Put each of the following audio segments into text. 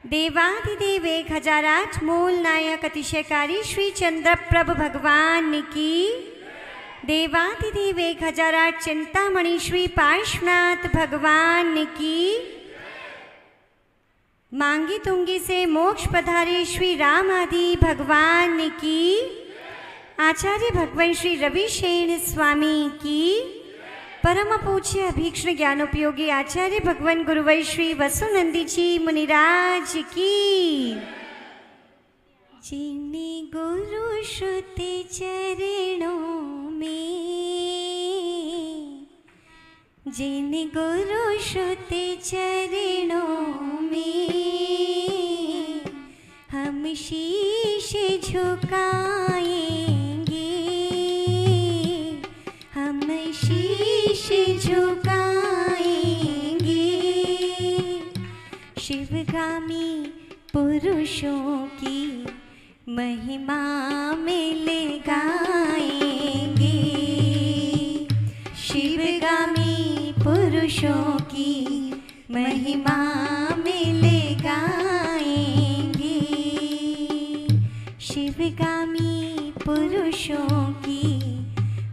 देवाधिदेव 1008 मूल नायक अतिशयकारी श्री चंद्रप्रभ भगवान की। देवाधिदेव 1008 चिंतामणि श्री पार्श्वनाथ भगवान की। मांगी तुंगी से मोक्ष पधारे श्री राम आदि भगवान की। आचार्य भगवान श्री रविशेन स्वामी की। परम पूज्य अभीक्ष्ण ज्ञानोपयोगी आचार्य भगवान गुरुवै श्री वसुनंदी जी मुनिराज की। जिन्नी गुरु श्रुति चरणों में, जिन्नी गुरु श्रुति चरणों में हम शीश झुकाएंगे, हम शीश झुकाएंगे। शिवगामी पुरुषों की महिमा मिल गाएंगे, शिवगामी पुरुषों की महिमा मिल गाएंगे, शिवगामी पुरुषों की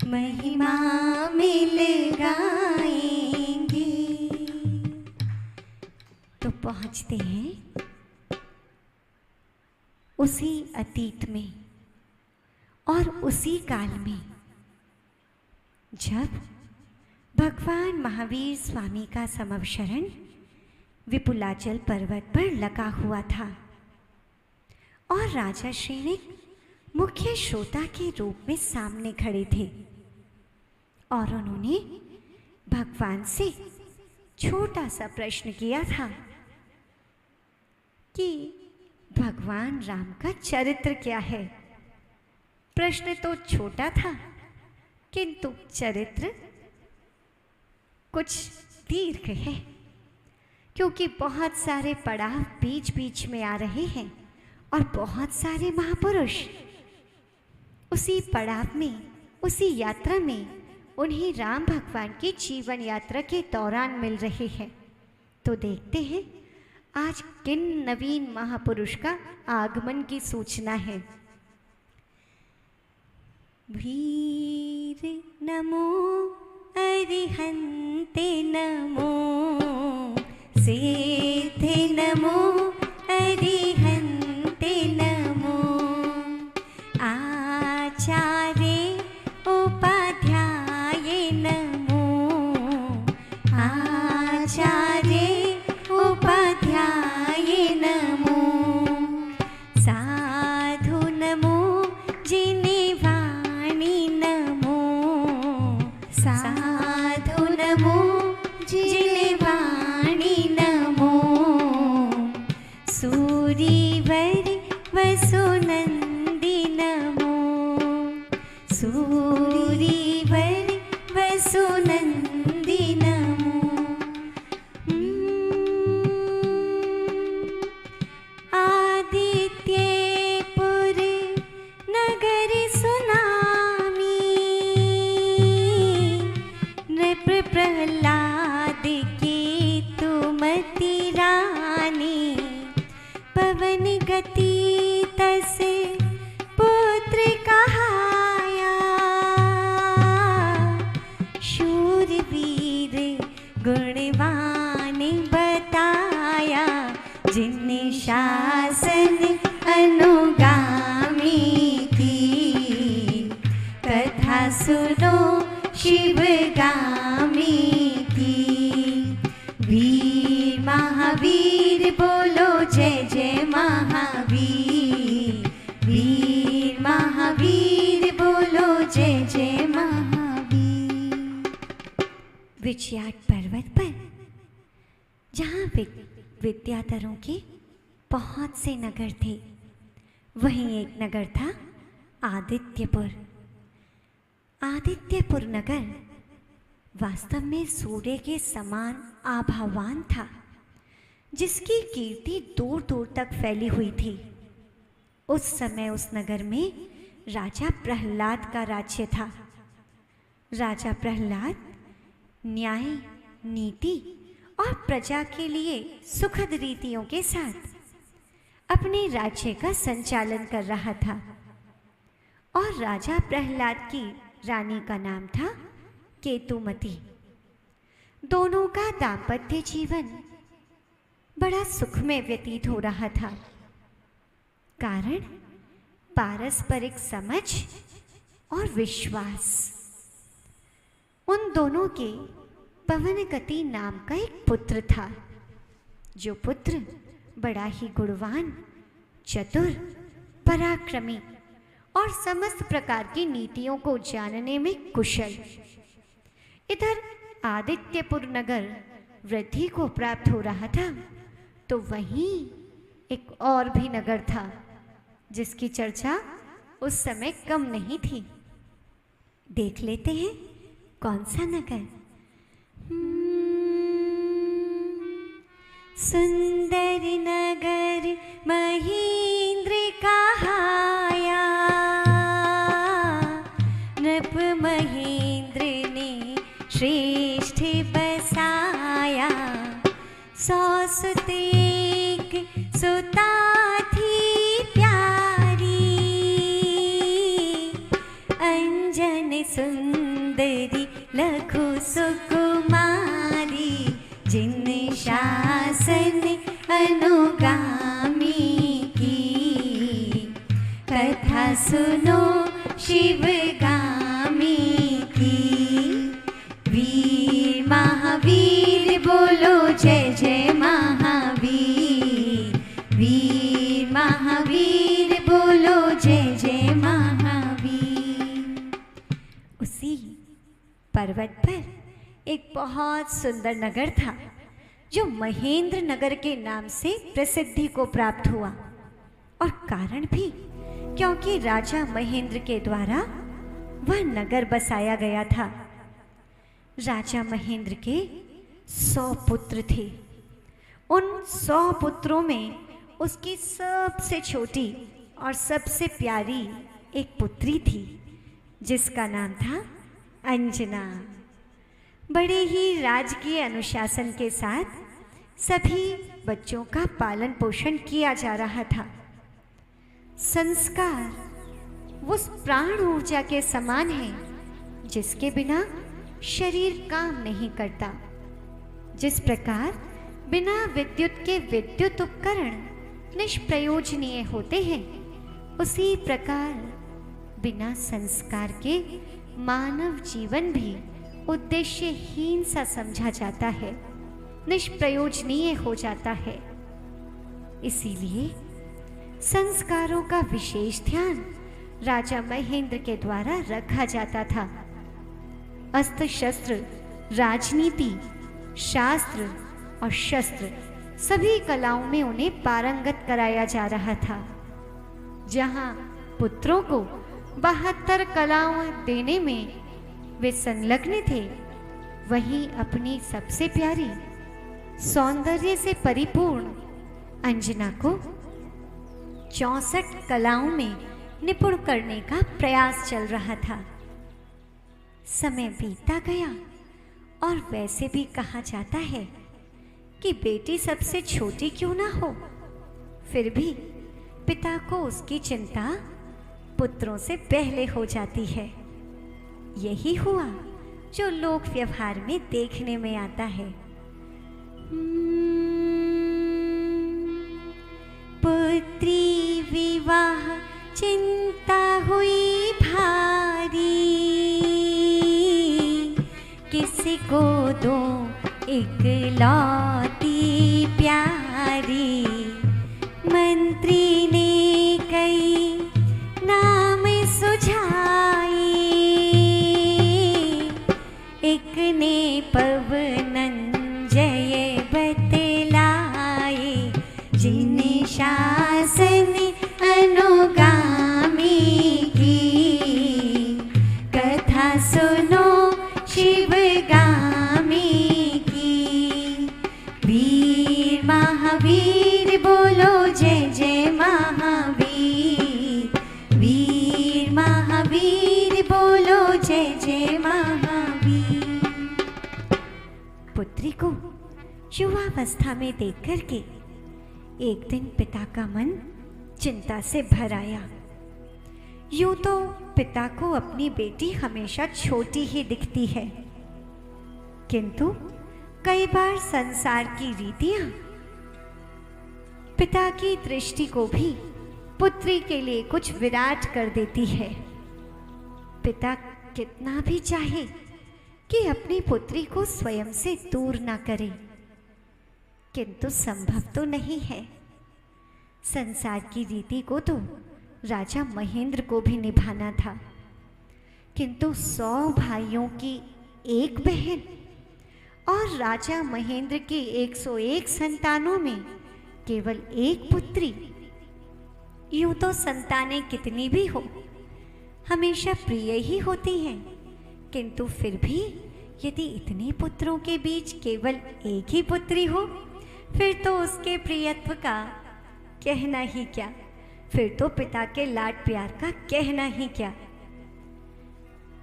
महिमा मिल गाएंगे। तो पहुंचते हैं उसी अतीत में और उसी काल में जब भगवान महावीर स्वामी का समवशरण विपुलाचल पर्वत पर लगा हुआ था और राजा श्रेणिक मुख्य श्रोता के रूप में सामने खड़े थे और उन्होंने भगवान से छोटा सा प्रश्न किया था कि भगवान राम का चरित्र क्या है। प्रश्न तो छोटा था किंतु चरित्र कुछ दीर्घ है, क्योंकि बहुत सारे पड़ाव बीच बीच में आ रहे हैं और बहुत सारे महापुरुष उसी पड़ाव में, उसी यात्रा में उन्हें राम भगवान की जीवन यात्रा के दौरान मिल रहे हैं। तो देखते हैं आज किन नवीन महापुरुष का आगमन की सूचना है। वीर नमो अरिहंते नमो, सिद्धे नमो अरिहंते नमो, आचार्य उपाध्याय नमो, आचार्य उपाध्याय नमो, साधु नमो जिने वाणी नमो, साधु नमो जिने वाणी नमो, सूरीवर वसुनंदी नमो, सूरीवर वसुनंदी नमो। आदित्यपुर नगर सुनामी, नृप प्रहलाद की तुमति रानी, पवन गति तस पुत्र कहाया, शूरवीर गुणवान बताया, जिनने शासन अनुगामी की, कथा सुनो शिवगामी की। वीर महावीर बोलो जय जय महावीर, वीर महावीर बोलो जय जय महावीर। विजयाट पर्वत पर जहाँ विद्याधरों के बहुत से नगर थे, वहीं एक नगर था आदित्यपुर। आदित्यपुर नगर वास्तव में सूर्य के समान आभावान था, जिसकी कीर्ति दूर दूर तक फैली हुई थी। उस समय उस नगर में राजा प्रहलाद का राज्य था। राजा प्रहलाद न्याय, नीति और प्रजा के लिए सुखद रीतियों के साथ अपने राज्य का संचालन कर रहा था और राजा प्रहलाद की रानी का नाम था केतुमती। दोनों का दाम्पत्य जीवन बड़ा सुखमय व्यतीत हो रहा था। कारण पारस्परिक समझ और विश्वास। उन दोनों के पवनगति नाम का एक पुत्र था, जो पुत्र बड़ा ही गुणवान, चतुर, पराक्रमी और समस्त प्रकार की नीतियों को जानने में कुशल। इधर आदित्यपुर नगर वृद्धि को प्राप्त हो रहा था, तो वहीं एक और भी नगर था जिसकी चर्चा उस समय कम नहीं थी। देख लेते हैं कौन सा नगर। सुंदर नगर महेंद्र कहाया, नृप महेंद्र ने श्रेष्ठ बसाया। 100 सुत एक सुता थी प्यारी, अंजन सुंदरी लघु सुकुमारी। जिन शासन अनुगामी की, कथा सुनो शिवगामी की। वीर महावीर बोलो जय जय महावीर, वीर महावीर बोलो जय जय महावीर। उसी पर्वत पर एक बहुत सुंदर नगर था, जो महेंद्र नगर के नाम से प्रसिद्धि को प्राप्त हुआ। और कारण भी क्योंकि राजा महेंद्र के द्वारा वह नगर बसाया गया था। राजा महेंद्र के 100 पुत्र थे। उन 100 पुत्रों में उसकी सबसे छोटी और सबसे प्यारी एक पुत्री थी, जिसका नाम था अंजना। बड़े ही राजकीय अनुशासन के साथ सभी बच्चों का पालन पोषण किया जा रहा था। संस्कार उस प्राण ऊर्जा के समान है, जिसके बिना शरीर काम नहीं करता। जिस प्रकार बिना विद्युत के विद्युत उपकरण निष्प्रयोजनीय होते हैं, उसी प्रकार बिना संस्कार के मानव जीवन भी उद्देश्यहीन सा समझा जाता है, निष्प्रयोजनीय हो जाता है। इसीलिए संस्कारों का विशेष ध्यान राजा महेंद्र के द्वारा रखा जाता था। अस्त्र शस्त्र, राजनीति, शास्त्र और शस्त्र सभी कलाओं में उन्हें पारंगत कराया जा रहा था। जहां पुत्रों को 72 कलाओं देने में वे संलग्न थे, वहीं अपनी सबसे प्यारी, सौंदर्य से परिपूर्ण अंजना को 64 कलाओं में निपुण करने का प्रयास चल रहा था। समय बीतता गया और वैसे भी कहा जाता है कि बेटी सबसे छोटी क्यों ना हो, फिर भी पिता को उसकी चिंता पुत्रों से पहले हो जाती है। यही हुआ जो लोक व्यवहार में देखने में आता है। पुत्री विवाह चिंता हुई भारी, किसी को दो इकलौती प्यारी। मंत्री ने कई नाम सुझाई, एक ने पवनंजय बतलाए। जिन शासन अनुगामी की, कथा सुनो शिवगामी की। वीर महावीर बोलो जय जय महावीर, वीर महावीर बोलो जय जय महावीर। पुत्री को युवावस्था में देख करके एक दिन पिता का मन चिंता से भर आया। यूं तो पिता को अपनी बेटी हमेशा छोटी ही दिखती है, किंतु कई बार संसार की रीतियां पिता की दृष्टि को भी पुत्री के लिए कुछ विराट कर देती है। पिता कितना भी चाहे कि अपनी पुत्री को स्वयं से दूर ना करे, किंतु संभव तो नहीं है। संसार की रीति को तो राजा महेंद्र को भी निभाना था, किंतु 100 भाइयों की एक बहन और राजा महेंद्र की 101 संतानों में केवल एक पुत्री। यूं तो संतानें कितनी भी हो हमेशा प्रिय ही होती हैं, किंतु फिर भी यदि इतने पुत्रों के बीच केवल एक ही पुत्री हो, फिर तो उसके प्रियत्व का कहना ही क्या, फिर तो पिता के लाड प्यार का कहना ही क्या।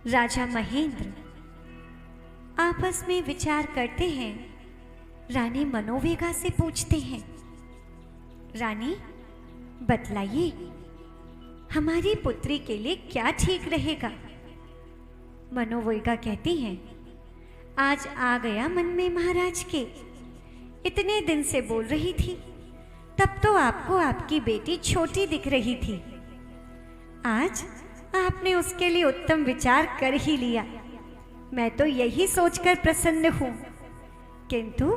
राजा महेंद्र आपस में विचार करते हैं। रानी मनोवेगा से पूछते हैं, रानी बतलाइए हमारी पुत्री के लिए क्या ठीक रहेगा। मनोवेगा कहती हैं, आज आ गया मन में महाराज के। इतने दिन से बोल रही थी, तब तो आपको आपकी बेटी छोटी दिख रही थी। आज आपने उसके लिए उत्तम विचार कर ही लिया। मैं तो यही सोचकर प्रसन्न हूं, किंतु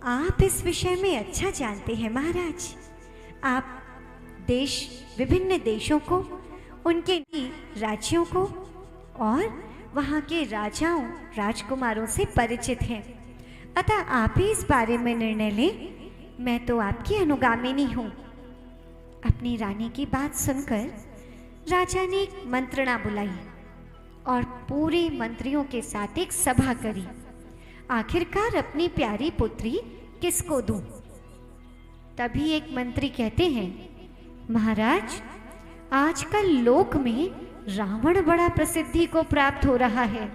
आप इस विषय में अच्छा जानते हैं महाराज। आप विभिन्न देशों को, उनके राज्यों को और वहाँ के राजाओं राजकुमारों से परिचित हैं, अतः आप ही इस बारे में निर्णय लें। मैं तो आपकी अनुगामिनी हूँ। अपनी रानी की बात सुनकर राजा ने एक मंत्रणा बुलाई और पूरे मंत्रियों के साथ एक सभा करी। आखिरकार अपनी प्यारी पुत्री किसको दूं? तभी एक मंत्री कहते हैं, महाराज आजकल लोक में रावण बड़ा प्रसिद्धि को प्राप्त हो रहा है।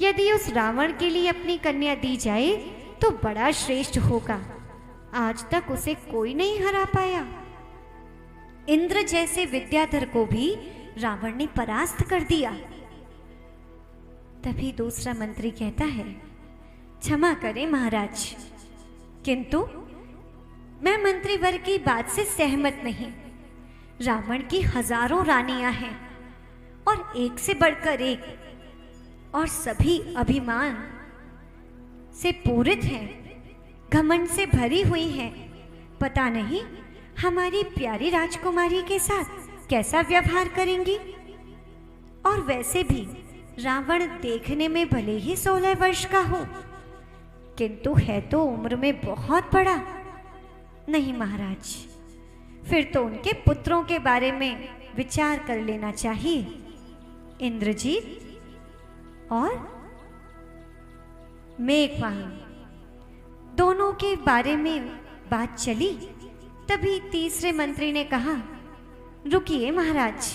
यदि उस रावण के लिए अपनी कन्या दी जाए तो बड़ा श्रेष्ठ होगा। आज तक उसे कोई नहीं हरा पाया। इंद्र जैसे विद्याधर को भी रावण ने परास्त कर दिया। तभी दूसरा मंत्री कहता है, क्षमा करें महाराज, किंतु मैं मंत्रीवर्ग की बात से सहमत नहीं। रावण की हजारों रानियां हैं और एक से बढ़कर एक, और सभी अभिमान से पूरित हैं, घमंड से भरी हुई हैं। पता नहीं हमारी प्यारी राजकुमारी के साथ कैसा व्यवहार करेंगी। और वैसे भी रावण देखने में भले ही 16 वर्ष का हो, किंतु है तो उम्र में बहुत बड़ा। नहीं महाराज, फिर तो उनके पुत्रों के बारे में विचार कर लेना चाहिए। इंद्रजीत और मेघवाहन दोनों के बारे में बात चली। तभी तीसरे मंत्री ने कहा, रुकिए महाराज,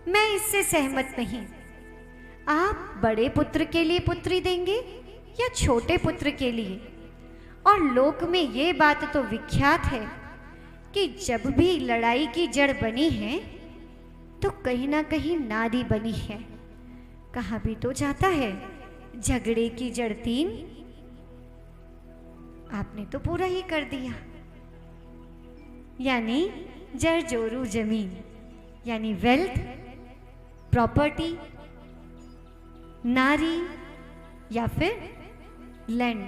मैं इससे सहमत नहीं। आप बड़े पुत्र के लिए पुत्री देंगे या छोटे पुत्र के लिए? और लोक में ये बात तो विख्यात है कि जब भी लड़ाई की जड़ बनी है तो कहीं ना कहीं नारी बनी है। कहा भी तो जाता है, झगड़े की जड़ 3। आपने तो पूरा ही कर दिया, यानी जड़ जोरू जमीन, यानी वेल्थ, प्रॉपर्टी, नारी या फिर लैंड,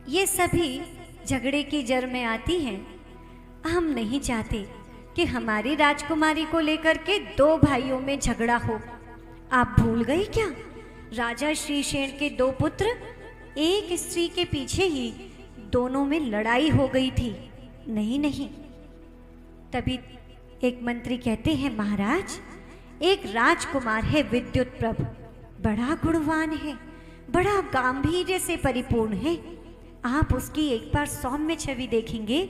ये सभी झगड़े की जड़ में आती हैं। हम नहीं चाहते कि हमारी राजकुमारी को लेकर के 2 भाइयों में झगड़ा हो। आप भूल गए क्या? राजा श्रीशेन के 2 पुत्र, एक स्त्री के पीछे ही दोनों में लड़ाई हो गई थी। नहीं नहीं। तभी एक मंत्री कहते हैं, महाराज एक राजकुमार है विद्युत प्रभ, बड़ा गुणवान है, बड़ा गांधीर्य से परिपूर्ण है। आप उसकी एक बार सौम्य छवि देखेंगे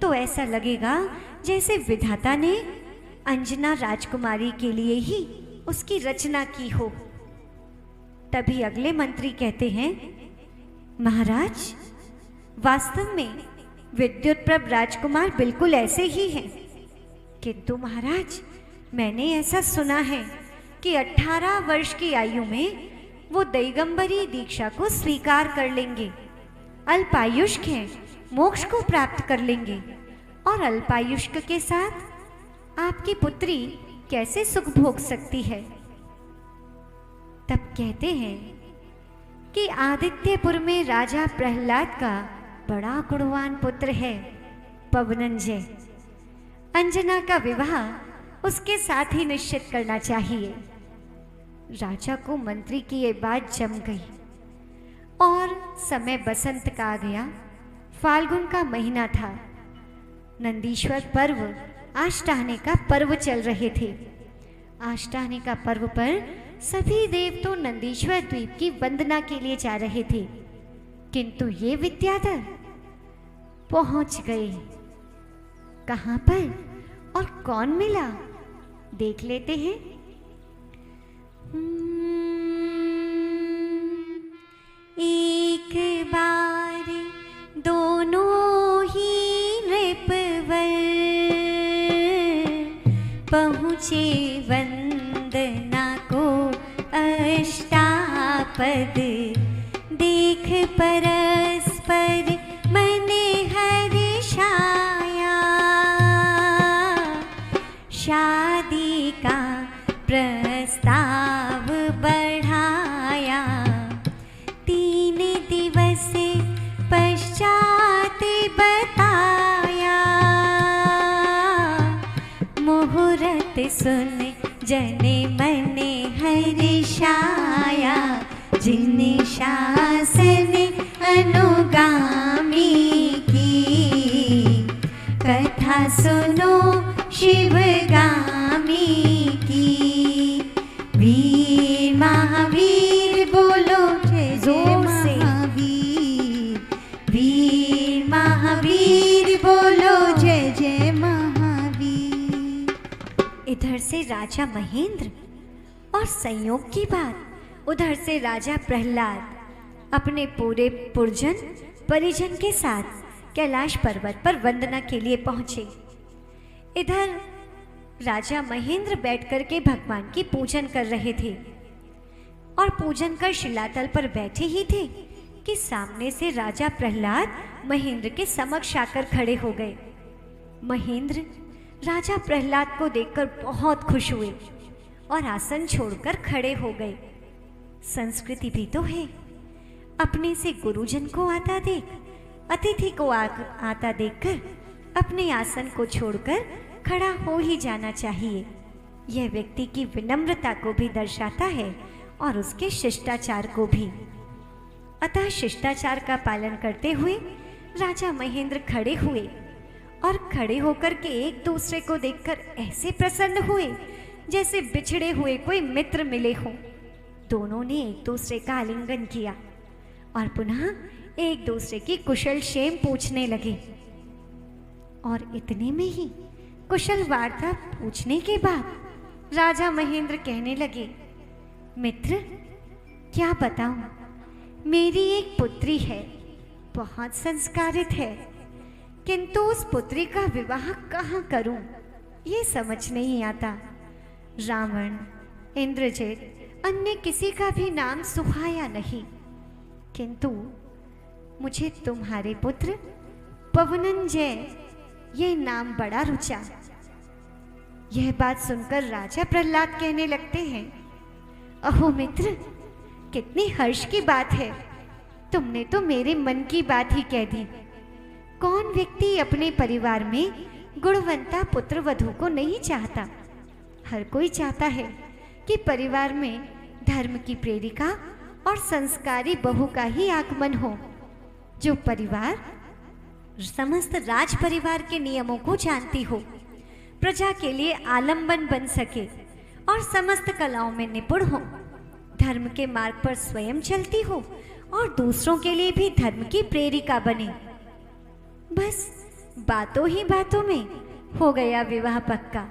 तो ऐसा लगेगा जैसे विधाता ने अंजना राजकुमारी के लिए ही उसकी रचना की हो। तभी अगले मंत्री कहते हैं, महाराज वास्तव में विद्युत प्रभ राजकुमार बिल्कुल ऐसे ही हैं। किंतु महाराज, मैंने ऐसा सुना है कि 18 वर्ष की आयु में वो दिगंबरी दीक्षा को स्वीकार कर लेंगे, अल्पायुष्क हैं, मोक्ष को प्राप्त कर लेंगे। और अल्पायुष्क के साथ आपकी पुत्री कैसे सुख भोग सकती है? तब कहते हैं कि आदित्यपुर में राजा प्रहलाद का बड़ा गुणवान पुत्र है पवनंजय। अंजना का विवाह उसके साथ ही निश्चित करना चाहिए। राजा को मंत्री की ये बात जम गई और समय बसंत का आ गया। फाल्गुन का महीना था। नंदीश्वर पर्व, आष्टाहने का पर्व चल रहे थे। आष्टाहने का पर्व पर सभी देव तो नंदीश्वर द्वीप की वंदना के लिए जा रहे थे, किंतु ये विद्याधर पहुंच गए। कहां पर और कौन मिला, देख लेते हैं। एक बार दोनों ही नृपवर पहुँचे वंदना को अष्टापद। देख परस्पर मने हर्षाया, शादी का प्रस्ताव बढ़ाया। 3 दिवस पश्चात बताया, मुहूर्त सुन जने मने हर्षाया। जिन शासन अनुगामी की, कथा सुनो शिवगामी की। वीर महावीर बोलो जय जोर से, वीर महावीर बोलो जय जय महावीर। इधर से राजा महेंद्र और संयोग की बात, उधर से राजा प्रहलाद अपने पूरे पुरजन परिजन के साथ कैलाश पर्वत पर वंदना के लिए पहुंचे। इधर राजा महेंद्र बैठकर के भगवान की पूजन कर रहे थे और पूजन कर शिलातल पर बैठे ही थे कि सामने से राजा प्रहलाद महेंद्र के समक्ष आकर खड़े हो गए। महेंद्र राजा प्रहलाद को देखकर बहुत खुश हुए और आसन छोड़कर खड़े हो गए। संस्कृति भी तो है, अपने से गुरुजन को आता देख, अतिथि को आता देखकर अपने आसन को छोड़कर खड़ा हो ही जाना चाहिए। यह व्यक्ति की विनम्रता को भी दर्शाता है और उसके शिष्टाचार को भी। अतः शिष्टाचार का पालन करते हुए राजा महेंद्र खड़े हुए और खड़े होकर के एक दूसरे को देखकर ऐसे प्रसन्न हुए जैसे बिछड़े हुए कोई मित्र मिले हों। दोनों ने एक दूसरे का आलिंगन किया और पुनः एक दूसरे की कुशल क्षेम पूछने लगे। और इतने में ही कुशल वार्ता पूछने के बाद राजा महेंद्र कहने लगे, मित्र क्या बताऊं, मेरी एक पुत्री है, बहुत संस्कारित है, किंतु उस पुत्री का विवाह कहाँ करूं ये समझ नहीं आता। रावण, इंद्रजित, अन्य किसी का भी नाम सुहाया नहीं, किंतु मुझे तुम्हारे पुत्र पवनंजय ये नाम बड़ा रुचा। यह बात सुनकर राजा प्रहलाद कहने लगते हैं, अहो मित्र, कितनी हर्ष की बात है, तुमने तो मेरे मन की बात ही कह दी। कौन व्यक्ति अपने परिवार में गुणवंता पुत्र वधू को नहीं चाहता? हर कोई चाहता है कि परिवार में धर्म की प्रेरिका और संस्कारी बहू का ही आगमन हो, जो परिवार समस्त राज परिवार के नियमों को जानती हो, प्रजा के लिए आलंबन बन सके और समस्त कलाओं में निपुण हो, धर्म के मार्ग पर स्वयं चलती हो और दूसरों के लिए भी धर्म की प्रेरिका बने। बस बातों ही बातों में हो गया विवाह पक्का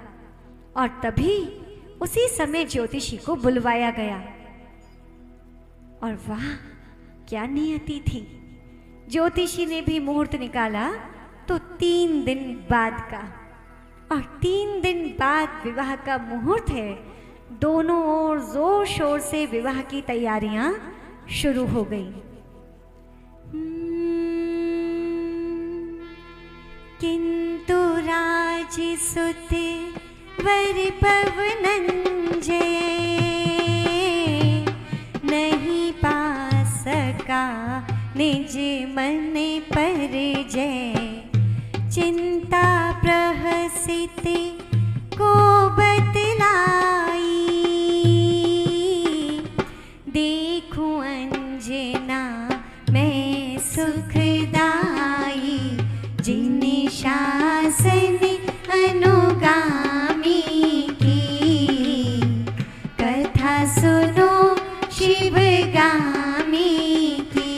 और तभी उसी समय ज्योतिषी को बुलवाया गया। और वाह क्या नियति थी, ज्योतिषी ने भी मुहूर्त निकाला तो 3 दिन बाद का, और 3 दिन बाद विवाह का मुहूर्त है। दोनों ओर जोर शोर से विवाह की तैयारियां शुरू हो गई। किंतु राजसुत वर पवनंजय नहीं पा सका निज मन पर जय। चिंता प्रहसित को बतलाई, देखूं अंजना मैं सुखदाई। जिन शासन अनुगामी की, कथा सुनो शिवगामी की।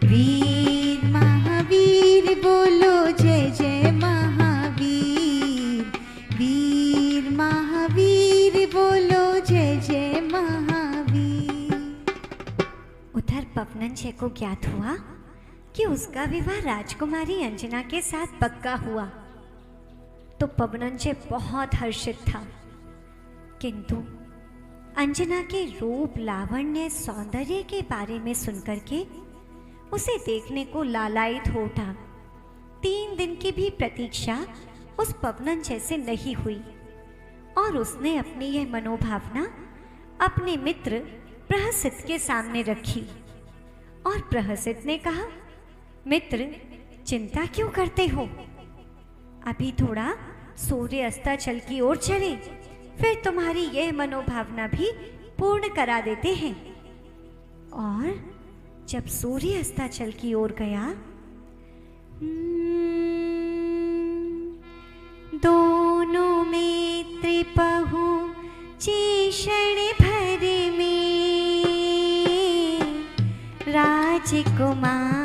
वीर महावीर बोलो जय जय महावीर। वीर महावीर बोलो जय जय महावीर। उधर पवनंजय को ज्ञात हुआ कि उसका विवाह राजकुमारी अंजना के साथ पक्का हुआ, तो पवनंजय बहुत हर्षित था। किंतु अंजना के रूप, लावण्य, सौंदर्य के बारे में सुनकर के उसे देखने को लालायित हो उठा। 3 दिन की भी प्रतीक्षा उस पवनंजय से नहीं हुई, और उसने अपनी यह मनोभावना अपने मित्र प्रहसित के सामने रखी। और प्रहसित ने कहा, मित्र, चिंता क्यों करते हो? अभी थोड़ा सूर्य अस्ताचल की ओर चले, फिर तुम्हारी यह मनोभावना भी पूर्ण करा देते हैं। और जब सूर्य अस्ताचल की ओर गया, दोनों मित्र पहुंचे क्षण भर में, राजकुमारी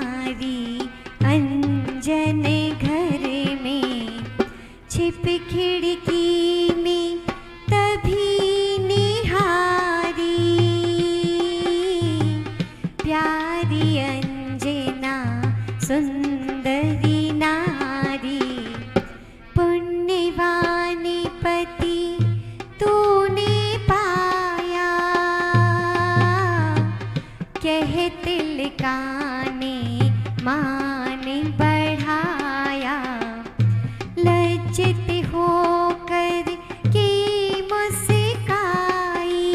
अंजन घर में। छिप खिड़की में तभी निहारी, प्यारी अंजना सुंदरी नारी। पुण्यवानी पति तूने पाया, कह तिलकाने मान बढ़ाया। लज्जित होकर की मुस्काई,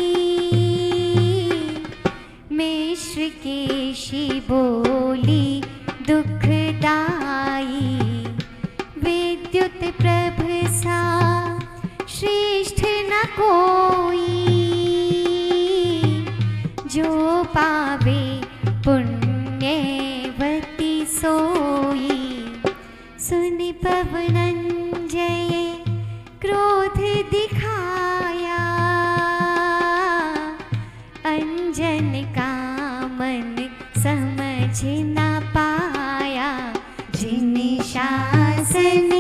मिश्र केशी बोली दुखदाई। विद्युत प्रभ सा श्रेष्ठ न कोई, जो पावे पुण्यवती सोई। सुन पवनंजय क्रोध दिखाया, अंजन का मन समझ न पाया। जिन शासन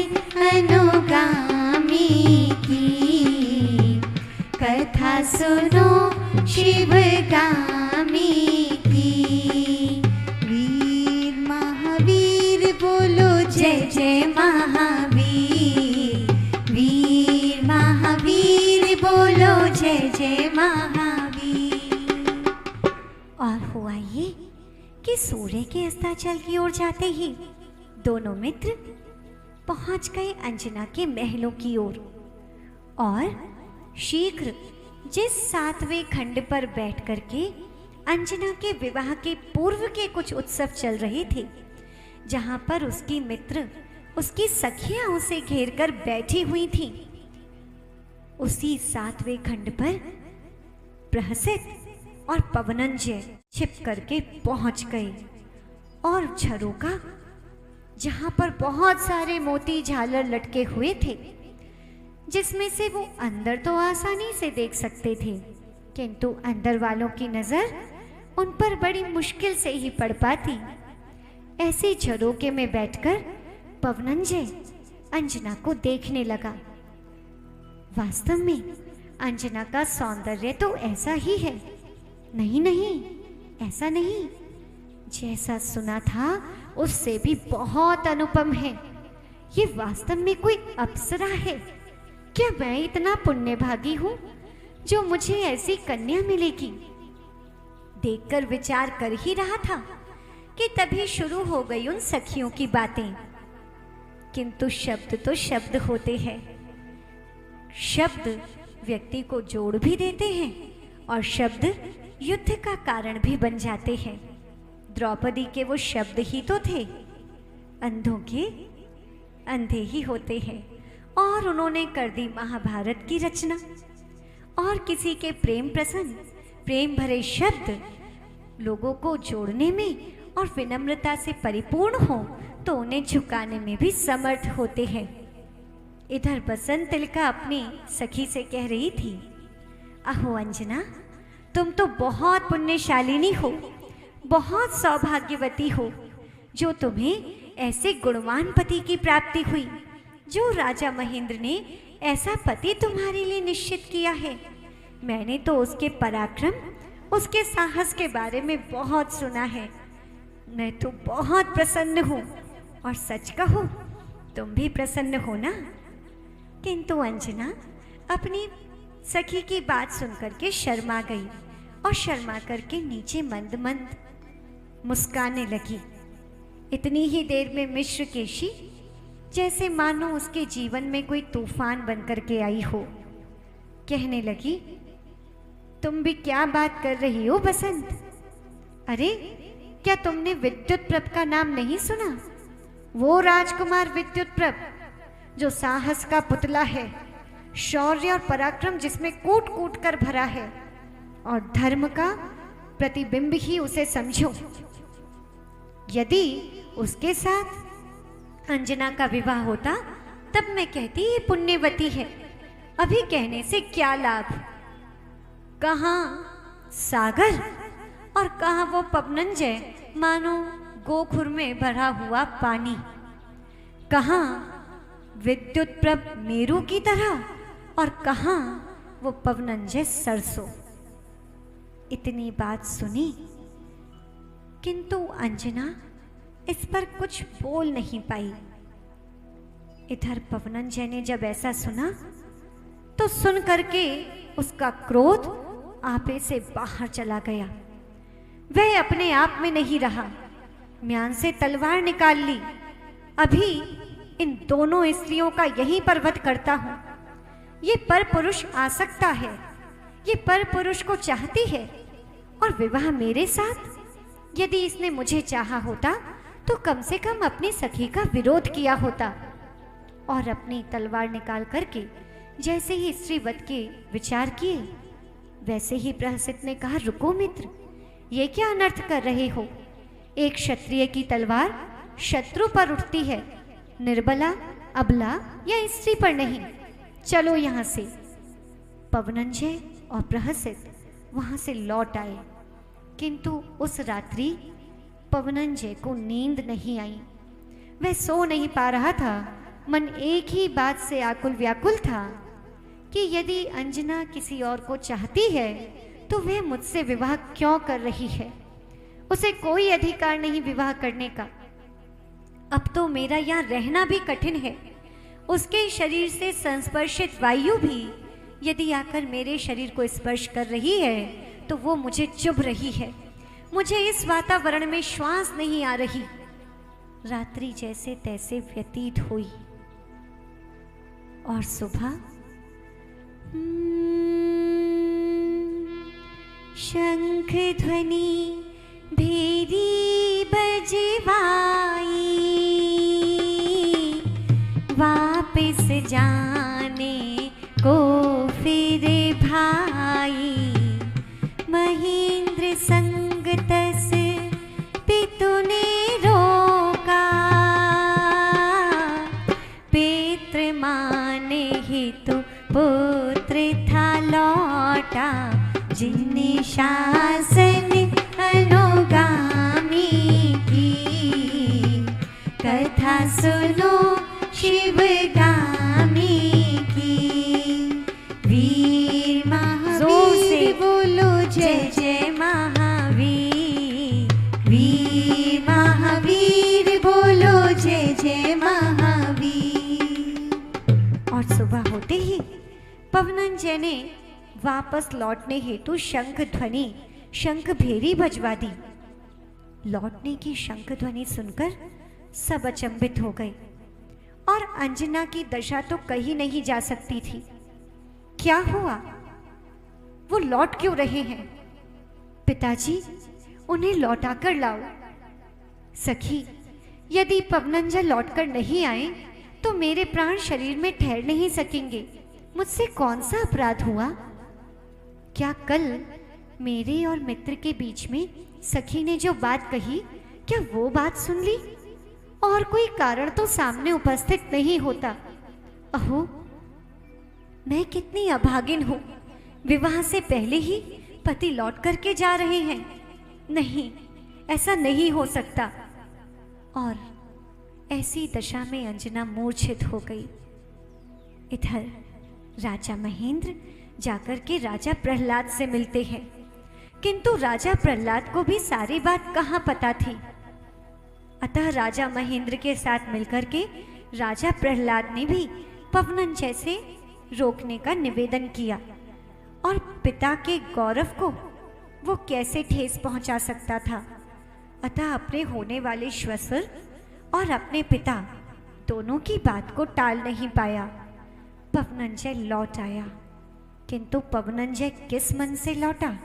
अनुगामी की, कथा सुनो शिवगामी की। वीर महावीर बोलो जय जय महावीर। वीर महावीर बोलो जय जय महावीर। और हुआ ये कि सूर्य के अस्ताचल की ओर जाते ही दोनों मित्र पहुंच गए अंजना के महलों की ओर। और शीघ्र जिस 7वें खंड पर बैठ करके अंजना के विवाह के पूर्व के कुछ उत्सव चल रहे थे, जहां पर उसकी मित्र, उसकी सखियां उसे घेर कर बैठी हुई थीं, उसी 7वें खंड पर प्रहसित और पवनंजय छिप करके पहुंच गए। और झरोका, जहां पर बहुत सारे मोती झालर लटके हुए थे, जिसमें से वो अंदर तो आसानी से देख सकते थे, किंतु अंदर वालों की नजर उन पर बड़ी मुश्किल से ही पड़ पाती। ऐसे झरोके में बैठकर पवनंजय अंजना को देखने लगा। वास्तव में अंजना का सौंदर्य तो ऐसा ही है। नहीं नहीं, ऐसा नहीं, जैसा सुना था उससे भी बहुत अनुपम है। ये वास्तव में कोई अप्सरा है। क्या मैं इतना पुण्यभागी हूँ जो मुझे ऐसी कन्या मिलेगी? देखकर विचार कर ही रहा था कि तभी शुरू हो गई उन सखियों की बातें। किंतु शब्द तो शब्द होते हैं। शब्द व्यक्ति को जोड़ भी देते हैं और शब्द युद्ध का कारण भी बन जाते हैं। द्रौपदी के वो शब्द ही तो थे। अंधों के अंधे ही होते हैं। और उन्होंने कर दी महाभारत की रचना। और किसी के प्रेम प्रसंग, प्रेम भरे शब्द लोगों को जोड़ने में और विनम्रता से परिपूर्ण हो तो उन्हें झुकाने में भी समर्थ होते हैं। इधर बसंत तिलका अपनी सखी से कह रही थी, अहो अंजना, तुम तो बहुत पुण्यशालिनी हो, बहुत सौभाग्यवती हो, जो तुम्हें ऐसे गुणवान पति की प्राप्ति हुई। जो राजा महेंद्र ने ऐसा पति तुम्हारे लिए निश्चित किया है। मैंने तो उसके पराक्रम, उसके साहस के बारे में बहुत सुना है। मैं तो बहुत प्रसन्न हूँ। और सच कहूँ, तुम भी प्रसन्न हो ना? किंतु अंजना अपनी सखी की बात सुनकर के शर्मा गई और शर्मा करके नीचे मंद मंद मुस्काने लगी। इतनी ही देर में मिश्र केशी जैसे मानो उसके जीवन में कोई तूफान बनकर के आई हो, कहने लगी, तुम भी क्या बात कर रही हो बसंत? अरे क्या तुमने विद्युतप्रभ का नाम नहीं सुना? वो राजकुमार विद्युतप्रभ जो साहस का पुतला है, शौर्य और पराक्रम जिसमें कूट कूट कर भरा है, और धर्म का प्रतिबिंब ही उसे समझो। यदि उसके साथ अंजना का विवाह होता तब मैं कहती ये पुण्यवती है। अभी कहने से क्या लाभ? कहाँ सागर और कहाँ वो पवनंजय मानो गोखुर में भरा हुआ पानी। कहाँ विद्युतप्रभ मेरू की तरह और कहाँ वो पवनंजय सरसों। इतनी बात सुनी किंतु अंजना इस पर कुछ बोल नहीं पाई। इधर पवनंजय ने जब ऐसा सुना तो सुन करके उसका क्रोध आपे से बाहर चला गया। वह अपने आप में नहीं रहा, म्यान से तलवार निकाल ली। अभी इन दोनों स्त्रियों का यहीं पर वध करता हूं। ये पर पुरुष आ सकता है, ये पर पुरुष को चाहती है और विवाह मेरे साथ। यदि इसने मुझे चाहा होता तो कम से कम अपनी सखी का विरोध किया होता। और अपनी तलवार निकाल करके जैसे ही स्त्री वध के विचार किए, वैसे ही प्रहसित ने कहा, रुको मित्र, ये क्या अनर्थ कर रहे हो? एक क्षत्रिय की तलवार शत्रु पर उठती है, निर्बला, अबला या स्त्री पर नहीं। चलो यहाँ से। पवनंजय और प्रहसित वहाँ से लौट आए, किंतु उस रात्रि पवनंजय को नींद नहीं आई। वह सो नहीं पा रहा था। मन एक ही बात से आकुल व्याकुल था कि यदि अंजना किसी और को चाहती है तो वह मुझसे विवाह क्यों कर रही है? उसे कोई अधिकार नहीं विवाह करने का। अब तो मेरा यहाँ रहना भी कठिन है। उसके शरीर से संस्पर्शित वायु भी यदि आकर मेरे शरीर को स्पर्श कर रही है तो वो मुझे चुभ रही है। मुझे इस वातावरण में श्वास नहीं आ रही। रात्रि जैसे तैसे व्यतीत हुई और सुबह शंख ध्वनि भेरी बजवाई, वापस जाने को फिर भाई। महेंद्र संग तस पितु ने रोका, पितृ माने हितु पुत्र था लौटा। जिन्ने शासन अनुगामी की, कथा सुनो शिवगामी की। वीर महावीर बोलो जय जय महावीर। वीर होते ही पवनंजय ने वापस लौटने हेतु शंख ध्वनि शंख भेरी बजवा दी। लौटने की शंख ध्वनि सुनकर सब अचंभित हो गए और अंजना की दशा तो कही नहीं जा सकती थी। क्या हुआ? वो लौट क्यों रहे हैं? पिताजी, उन्हें लौटाकर लाओ। सखी, यदि पवनंजय लौटकर नहीं आए तो मेरे प्राण शरीर में ठहर नहीं सकेंगे। मुझसे कौन सा अपराध हुआ? क्या कल मेरे और मित्र के बीच में सखी ने जो बात कही, क्या वो बात सुन ली? और कोई कारण तो सामने उपस्थित नहीं होता। अहो, मैं कितनी अभागिन हूं। विवाह से पहले ही पति लौट करके जा रहे हैं। नहीं, ऐसा नहीं हो सकता। और ऐसी दशा में अंजना मूर्छित हो गई। इधर राजा महेंद्र जाकर के राजा प्रहलाद से मिलते हैं, किंतु राजा प्रहलाद को भी सारी बात कहाँ पता थी। अतः राजा महेंद्र के साथ मिलकर के राजा प्रहलाद ने भी पवनंजय से रोकने का निवेदन किया। और पिता के गौरव को वो कैसे ठेस पहुंचा सकता था। अतः अपने होने वाले श्वशुर और अपने पिता दोनों की बात को टाल नहीं पाया। पवनंजय लौट आया, किंतु पवनंजय किस मन से लौटा,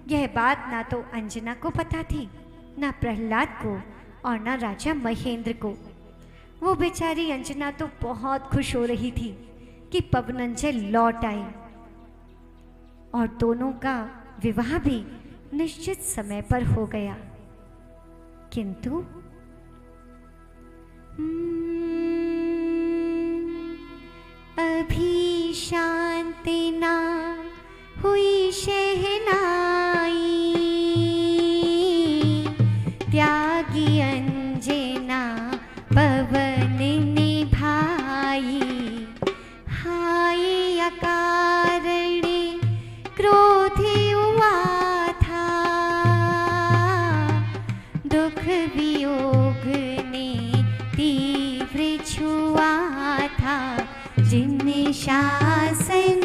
यह बात ना तो अंजना को पता थी, ना प्रहलाद को और ना राजा महेंद्र को। वो बेचारी अंजना तो बहुत खुश हो रही थी कि पवनंजय लौट आए और दोनों का विवाह भी निश्चित समय पर हो गया। किंतु अभी शांति ना हुई शहनाई, त्यागी अंजना पवन निभाई। हाय अकारण क्रोध हुआ था, दुख वियोग ने तीव्र छुआ था। जिन शासन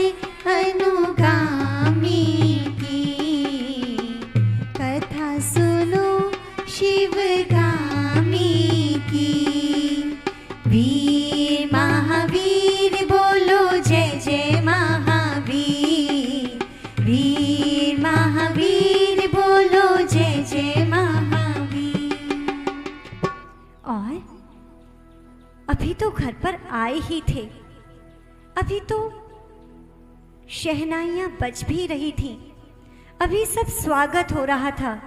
अनुगामी की, कथा सुनो शिवगामी की। वीर महावीर बोलो जय जय महावीर। वीर महावीर बोलो जय जय महावीर। और अभी तो घर पर आए ही थे, अभी तो शहनाइयां बज भी रही थी, अभी सब स्वागत हो रहा था।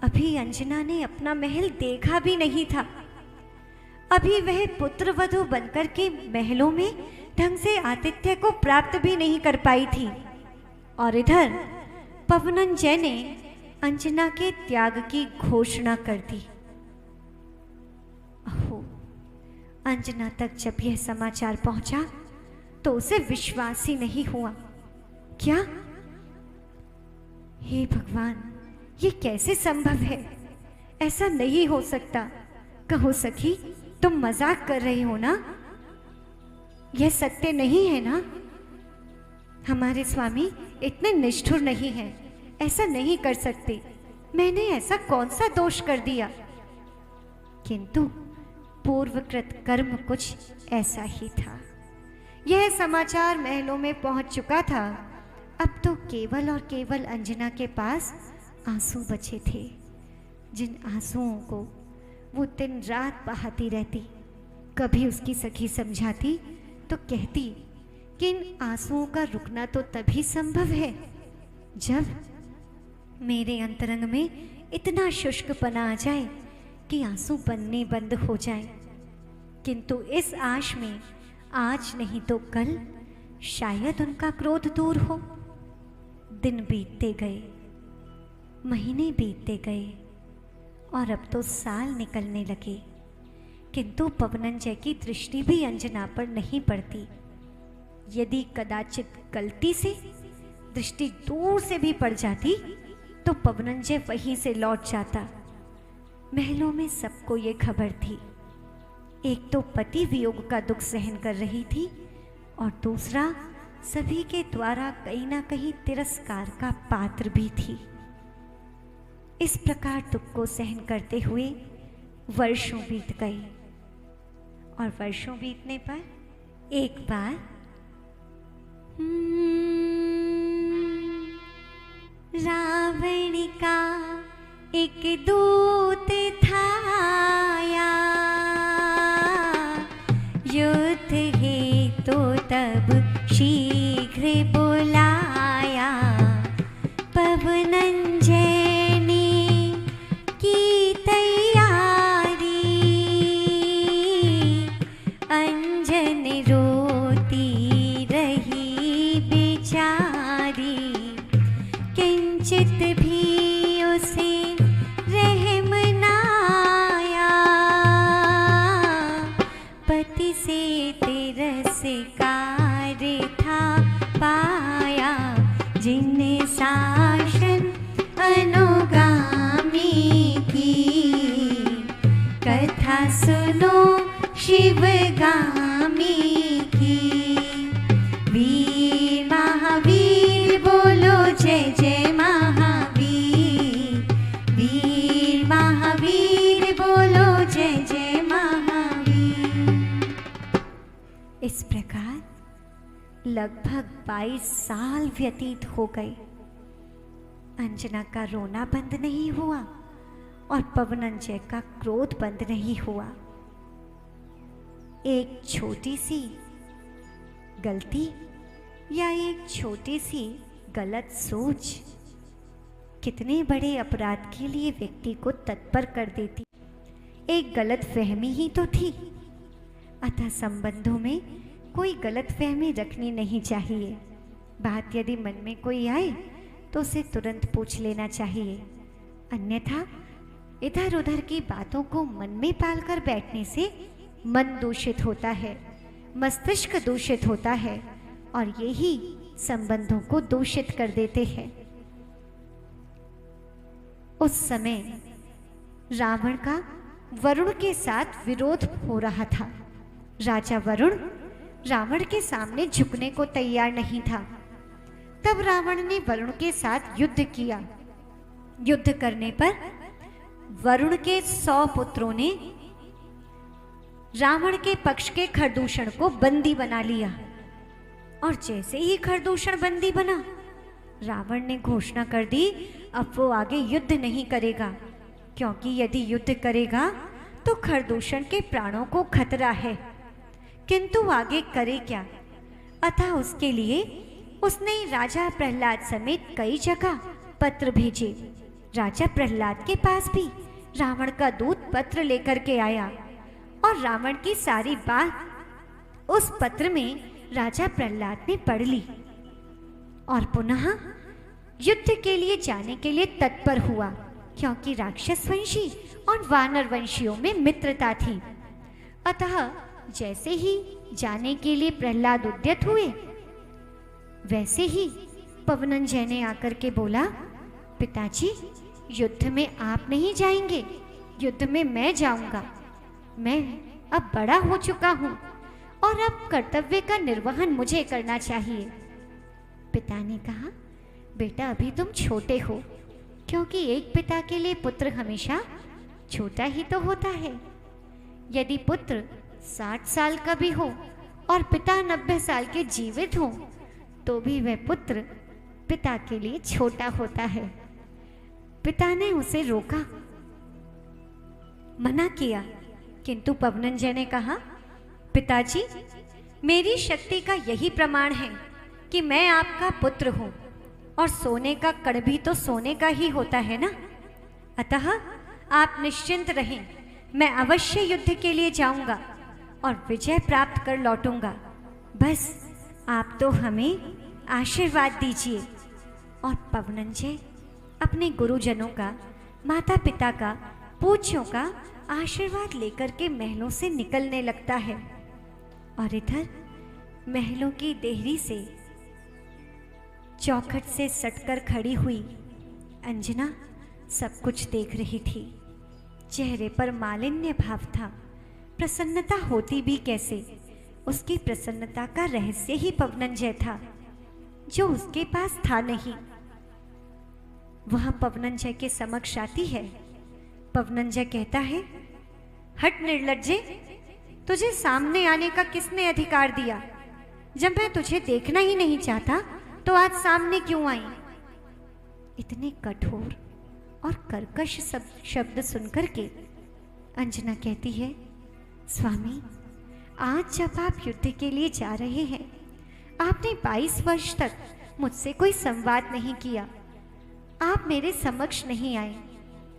अभी अंजना ने अपना महल देखा भी नहीं था। अभी वह पुत्र वधू बनकर के महलों में ढंग से आतिथ्य को प्राप्त भी नहीं कर पाई थी। और इधर पवनंजय ने अंजना के त्याग की घोषणा कर दी। अहो, अंजना तक जब यह समाचार पहुंचा तो उसे विश्वास ही नहीं हुआ। क्या? हे भगवान, ये कैसे संभव है? ऐसा नहीं हो सकता। कहो सखी, तुम मजाक कर रही हो ना? यह सत्य नहीं है ना? हमारे स्वामी इतने निष्ठुर नहीं हैं, ऐसा नहीं कर सकते। मैंने ऐसा कौन सा दोष कर दिया? किंतु पूर्वकृत कर्म कुछ ऐसा ही था। यह समाचार महलों में पहुंच चुका था। अब तो केवल और केवल अंजना के पास आंसू बचे थे, जिन आंसुओं को वो दिन रात बहाती रहती। कभी उसकी सखी समझाती तो कहती कि इन आंसुओं का रुकना तो तभी संभव है जब मेरे अंतरंग में इतना शुष्कपना आ जाए कि आंसू बनने बंद हो जाए। किंतु इस आश में आज नहीं तो कल शायद उनका क्रोध दूर हो। दिन बीतते गए, महीने बीतते गए और अब तो साल निकलने लगे, किंतु पवनंजय की दृष्टि भी अंजना पर नहीं पड़ती। यदि कदाचित गलती से दृष्टि दूर से भी पड़ जाती तो पवनंजय वहीं से लौट जाता। महलों में सबको ये खबर थी। एक तो पति वियोग का दुख सहन कर रही थी और दूसरा सभी के द्वारा कहीं ना कहीं तिरस्कार का पात्र भी थी। इस प्रकार दुख को सहन करते हुए वर्षों बीत गए और वर्षों बीतने पर एक बार रावण का एक दूत था आया, युद्ध है तो तब शीघ्र बुलाया। पवनंजय ने की तैयारी, अंजन रोती रही बेचारी। किंचित भी उसे रहम न आया, पति से तिरस्कार था पाया। जिन शासन अनुगामी की, कथा सुनो शिवगामी की। वीर महावीर बोलो जय जय महावीर, वीर महावीर बोलो जय जय महावीर। इस प्रकार लगभग 22 साल व्यतीत हो गए। अंजना का रोना बंद नहीं हुआ और पवनंजय का क्रोध बंद नहीं हुआ। एक छोटी सी गलती या एक छोटी सी गलत सोच कितने बड़े अपराध के लिए व्यक्ति को तत्पर कर देती। एक गलत फहमी ही तो थी, अतः संबंधों में कोई गलत फहमी रखनी नहीं चाहिए। बात यदि मन में कोई आए तो उसे तुरंत पूछ लेना चाहिए, अन्यथा इधर उधर की बातों को मन में पालकर बैठने से मन दूषित होता है, मस्तिष्क दूषित होता है और यही संबंधों को दूषित कर देते हैं। उस समय रावण का वरुण के साथ विरोध हो रहा था। राजा वरुण रावण के सामने झुकने को तैयार नहीं था। तब रावण ने वरुण के साथ युद्ध किया। युद्ध करने पर वरुण के 100 पुत्रों ने रावण के पक्ष के खरदूषण को बंदी बना लिया और जैसे ही खरदूषण बंदी बना, रावण ने घोषणा कर दी अब वो आगे युद्ध नहीं करेगा, क्योंकि यदि युद्ध करेगा तो खरदूषण के प्राणों को खतरा है। किंतु आगे करे क्या? अतः उसके लिए उसने राजा प्रहलाद समेत कई जगह पत्र भेजे। राजा प्रहलाद के पास भी रावण का दूत पत्र लेकर के आया और रावण की सारी बात उस पत्र में राजा प्रहलाद ने पढ़ ली और पुनः युद्ध के लिए जाने के लिए तत्पर हुआ, क्योंकि राक्षस वंशी और वानर वंशियों में मित्रता थी। अतः जैसे ही जाने के लिए प्रहलाद उद्यत हुए, वैसे ही पवनंजय ने आकर के बोला, पिताजी युद्ध में आप नहीं जाएंगे, युद्ध में मैं जाऊंगा। मैं अब बड़ा हो चुका हूं और अब कर्तव्य का निर्वहन मुझे करना चाहिए। पिता ने कहा, बेटा अभी तुम छोटे हो, क्योंकि एक पिता के लिए पुत्र हमेशा छोटा ही तो होता है। यदि पुत्र 60 साल का भी हो और पिता 90 साल के जीवित हो तो भी वह पुत्र पिता के लिए छोटा होता है। पिता ने उसे रोका, मना किया, किंतु पवनंजय ने कहा, पिताजी मेरी शक्ति का यही प्रमाण है कि मैं आपका पुत्र हूं और सोने का कण भी तो सोने का ही होता है ना। अतः आप निश्चिंत रहें, मैं अवश्य युद्ध के लिए जाऊंगा और विजय प्राप्त कर लौटूंगा। बस आप तो हमें आशीर्वाद दीजिए। और पवनंजय अपने गुरुजनों का, माता पिता का, पूज्यों का आशीर्वाद लेकर के महलों से निकलने लगता है। और इधर महलों की देहरी से चौखट से सटकर खड़ी हुई अंजना सब कुछ देख रही थी। चेहरे पर मालिन्य भाव था, प्रसन्नता होती भी कैसे, उसकी प्रसन्नता का रहस्य ही पवनंजय था, जो उसके पास था नहीं। वह पवनंजय के समक्ष आती है। पवनंजय कहता है, हट निर्लज्जे, तुझे सामने आने का किसने अधिकार दिया? जब मैं तुझे देखना ही नहीं चाहता तो आज सामने क्यों आई? इतने कठोर और कर्कश शब्द सुनकर के अंजना कहती है, स्वामी, आज जब आप युद्ध के लिए जा रहे हैं, आपने 22 वर्ष तक मुझसे कोई संवाद नहीं किया, आप मेरे समक्ष नहीं आए,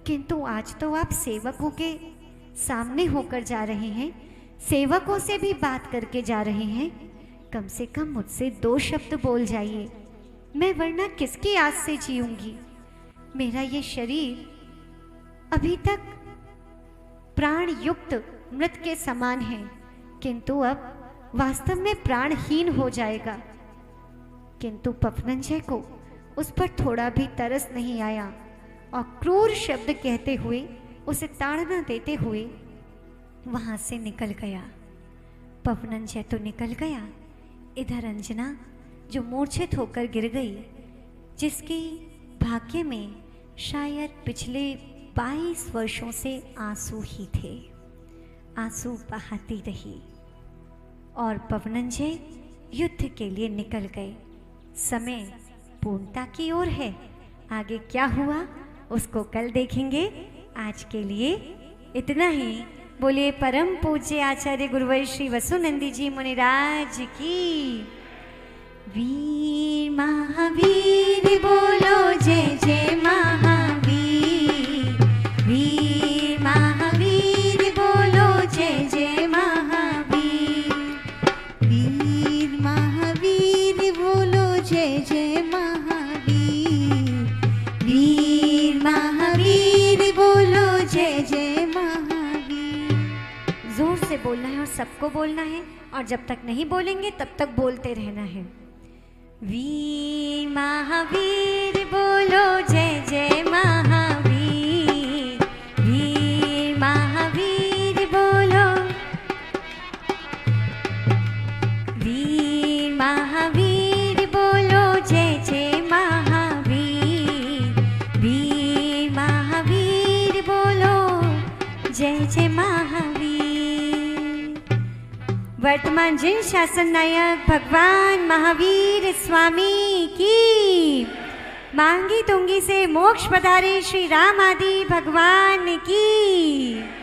किंतु आज तो आप सेवकों के सामने होकर जा रहे हैं, सेवकों से भी बात करके जा रहे हैं। कम से कम मुझसे 2 शब्द बोल जाइए, मैं वरना किसकी आस से जीऊंगी? मेरा ये शरीर अभी तक प्राण युक्त मृत के समान है, किंतु अब वास्तव में प्राणहीन हो जाएगा। किंतु पवनंजय को उस पर थोड़ा भी तरस नहीं आया और क्रूर शब्द कहते हुए, उसे ताड़ना देते हुए वहां से निकल गया। पवनंजय तो निकल गया, इधर अंजना जो मूर्छित होकर गिर गई, जिसकी भाग्य में शायद पिछले 22 वर्षों से आंसू ही थे, आंसू बहाती रही। और पवनंजय युद्ध के लिए निकल गए। समय पूर्णता की ओर है, आगे क्या हुआ उसको कल देखेंगे। आज के लिए इतना ही। बोलिए परम पूज्य आचार्य गुरुवर श्री वसुनंदी जी मुनिराज की। वीर महावीर बोलो जय जय महावीर, वीर महावीर बोलो जय जय महावीर, वीर महावीर बोलो जय जय महावीर, वीर महावीर बोलो जय जय महावीर। जोर से बोलना है और सबको बोलना है, और जब तक नहीं बोलेंगे तब तक बोलते रहना है। वीर महावीर बोलो जय जय महावीर, वीर महावीर बोलो, वीर महावीर बोलो जय जय महावीर, वीर महावीर बोलो जय जय महावीर। वर्तमान जिन शासन नायक भगवान महावीर स्वामी की, मांगी तुंगी से मोक्ष पधारे श्री राम आदि भगवान की।